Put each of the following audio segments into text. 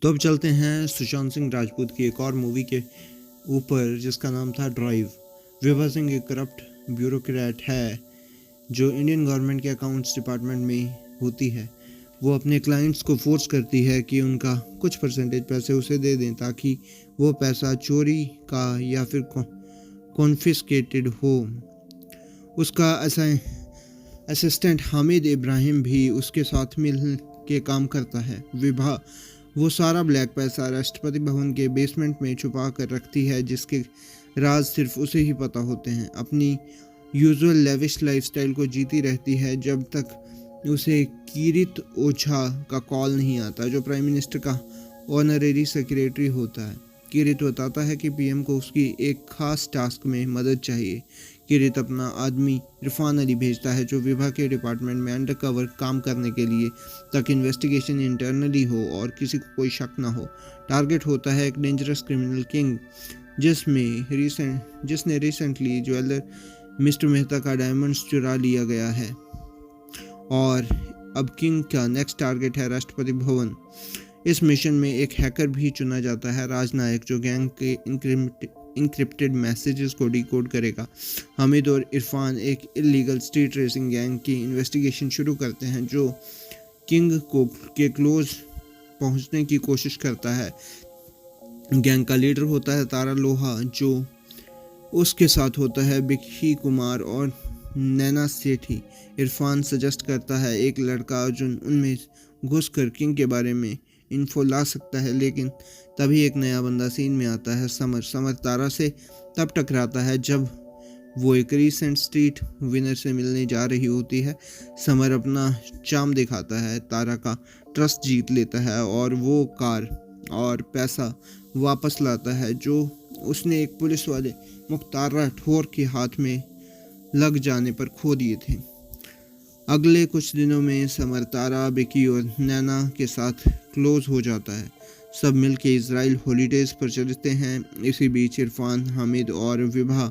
तो अब चलते हैं सुशांत सिंह राजपूत की एक और मूवी के ऊपर जिसका नाम था ड्राइव। विभा सिंह एक करप्ट ब्यूरोक्रेट है जो इंडियन गवर्नमेंट के अकाउंट्स डिपार्टमेंट में होती है। वो अपने क्लाइंट्स को फोर्स करती है कि उनका कुछ परसेंटेज पैसे उसे दे दें ताकि वो पैसा चोरी का या फिर कॉन्फिस्केटेड हो। उसका असिस्टेंट हामिद इब्राहिम भी उसके साथ मिल के काम करता है। विभा वो सारा ब्लैक पैसा राष्ट्रपति भवन के बेसमेंट में छुपा कर रखती है जिसके राज सिर्फ उसे ही पता होते हैं। अपनी यूजुअल लेविश लाइफस्टाइल को जीती रहती है जब तक उसे किरीट ओझा का कॉल नहीं आता जो प्राइम मिनिस्टर का ऑनरेरी सेक्रेटरी होता है। किरीट बताता है कि पीएम को उसकी एक खास टास्क में मदद चाहिए। किरीट अपना आदमी इरफान अली भेजता है जो विभा के डिपार्टमेंट में अंडरकवर काम करने के लिए ताकि इन्वेस्टिगेशन इंटरनली हो और किसी को कोई शक ना हो। टारगेट होता है एक डेंजरस क्रिमिनल किंग जिसने रिसेंटली ज्वेलर मिस्टर मेहता का डायमंड्स चुरा लिया गया है। और अब किंग का नेक्स्ट टारगेट है राष्ट्रपति भवन। इस मिशन में एक हैकर भी चुना जाता है राजनायक जो गैंग के इनक्रिप्टेड मैसेजेस को डिकोड करेगा। हामिद और इरफान एक इलीगल स्ट्रीट रेसिंग गैंग की इन्वेस्टिगेशन शुरू करते हैं जो किंग के क्लोज पहुंचने की कोशिश करता है। गैंग का लीडर होता है तारा लोहा जो उसके साथ होता है बिक्की कुमार और नैना सेठी। इरफान सजेस्ट करता है एक लड़का अर्जुन उनमें घुसकर किंग के बारे में इन्फो ला सकता है, लेकिन तभी एक नया बंदा सीन में आता है समर तारा से तब टकराता है जब वो एक रीसेंट स्ट्रीट विनर से मिलने जा रही होती है। समर अपना चार्म दिखाता है, तारा का ट्रस्ट जीत लेता है और वो कार और पैसा वापस लाता है जो उसने एक पुलिस वाले मुख्तार राठौर के हाथ में लग जाने पर खो दिए थे। अगले कुछ दिनों में समर तारा बिकी और नैना के साथ क्लोज हो जाता है। सब मिलके इजराइल हॉलीडेज पर चलते हैं। इसी बीच इरफान हामिद और विभा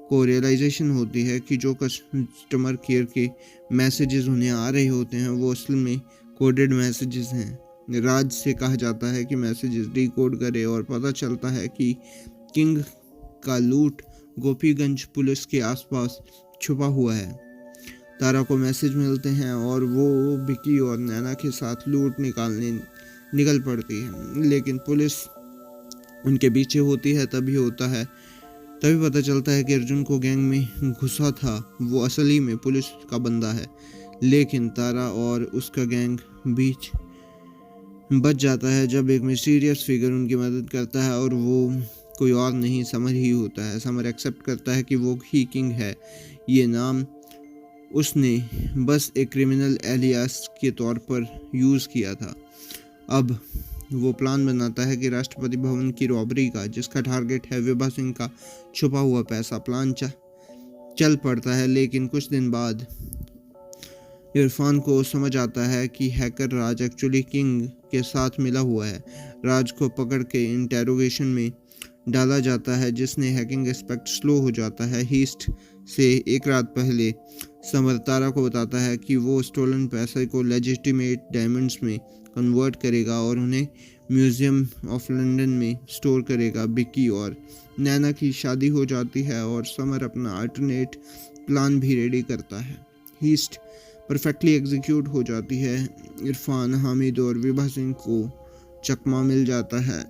को रियलाइजेशन होती है कि जो कस्टमर केयर के मैसेजेस उन्हें आ रहे होते हैं वो असल में कोडेड मैसेजेस हैं। राज से कहा जाता है कि मैसेजेस डिकोड करे और पता चलता है कि किंग का लूट गोपीगंज पुलिस के आसपास छुपा हुआ है। तारा को मैसेज मिलते हैं और वो बिकी और नैना के साथ लूट निकालने निकल पड़ती है, लेकिन पुलिस उनके पीछे होती है। तभी पता चलता है कि अर्जुन को गैंग में घुसा था वो असली में पुलिस का बंदा है, लेकिन तारा और उसका गैंग बीच बच जाता है जब एक मिस्टीरियस फिगर उनकी मदद करता है और वो कोई और नहीं समर ही होता है। समर एक्सेप्ट करता है कि वो ही किंग है। ये नाम उसने बस एक क्रिमिनल एलियास के तौर पर यूज़ किया था। अब वो प्लान बनाता है कि राष्ट्रपति भवन की रॉबरी का जिसका टारगेट है विभा सिंह का छुपा हुआ पैसा। प्लान चल पड़ता है, लेकिन कुछ दिन बाद इरफान को समझ आता है कि हैकर राज एक्चुअली किंग के साथ मिला हुआ है। राज को पकड़ के इंटेरोगेशन में डाला जाता है जिसने हैकिंग एस्पेक्ट स्लो हो जाता है। हीस्ट से एक रात पहले समर तारा को बताता है कि वो स्टोलन पैसे को लेजिटिमेट डायमंड्स में कन्वर्ट करेगा और उन्हें म्यूजियम ऑफ लंदन में स्टोर करेगा। बिक्की और नैना की शादी हो जाती है और समर अपना अल्टरनेट प्लान भी रेडी करता है। हीस्ट परफेक्टली एग्जीक्यूट हो जाती है। इरफान हामिद और विभा सिंह को चकमा मिल जाता है।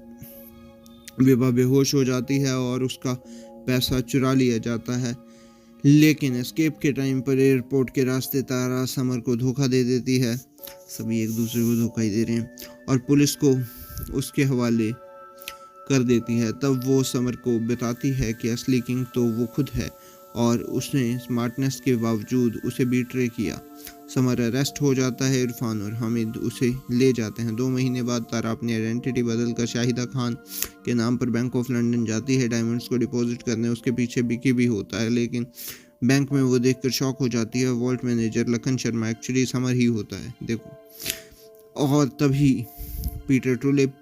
विभा बेहोश हो जाती है और उसका पैसा चुरा लिया जाता है, लेकिन एस्केप के टाइम पर एयरपोर्ट के रास्ते तारा समर को धोखा दे देती है। सभी एक दूसरे को धोखा ही दे रहे हैं और पुलिस को उसके हवाले कर देती है। तब वो समर को बताती है कि असली किंग तो वो खुद है और उसने स्मार्टनेस के बावजूद उसे बीट्रे किया। समर अरेस्ट हो जाता है। इरफान और हामिद उसे ले जाते हैं। 2 महीने बाद तारा अपनी आइडेंटिटी बदलकर शाहिदा खान के नाम पर बैंक ऑफ लंदन जाती है डायमंड्स को डिपॉजिट करने। उसके पीछे बिकी भी होता है, लेकिन बैंक में वो देखकर शॉक हो जाती है। Vault manager Lakhan Sharma actually Samar ही होता है। देखो, और तभी पीटर टुलिप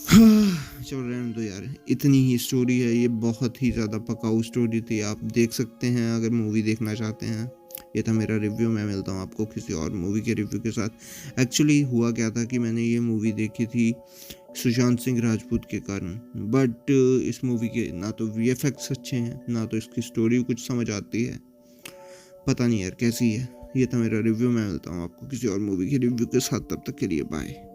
चल रहने दो यार, इतनी ही स्टोरी है। ये बहुत ही ज़्यादा पकाऊ स्टोरी थी। आप देख सकते हैं अगर मूवी देखना चाहते हैं। ये था मेरा रिव्यू। मैं मिलता हूँ आपको किसी और मूवी के रिव्यू के साथ। एक्चुअली हुआ क्या था कि मैंने ये मूवी देखी थी सुशांत सिंह राजपूत के कारण, बट इस मूवी के ना तो VFX अच्छे हैं, ना तो इसकी स्टोरी कुछ समझ आती है। पता नहीं यार कैसी है। ये था मेरा रिव्यू। मैं मिलता हूँ आपको किसी और मूवी के रिव्यू के साथ, तब तक के लिए बाय।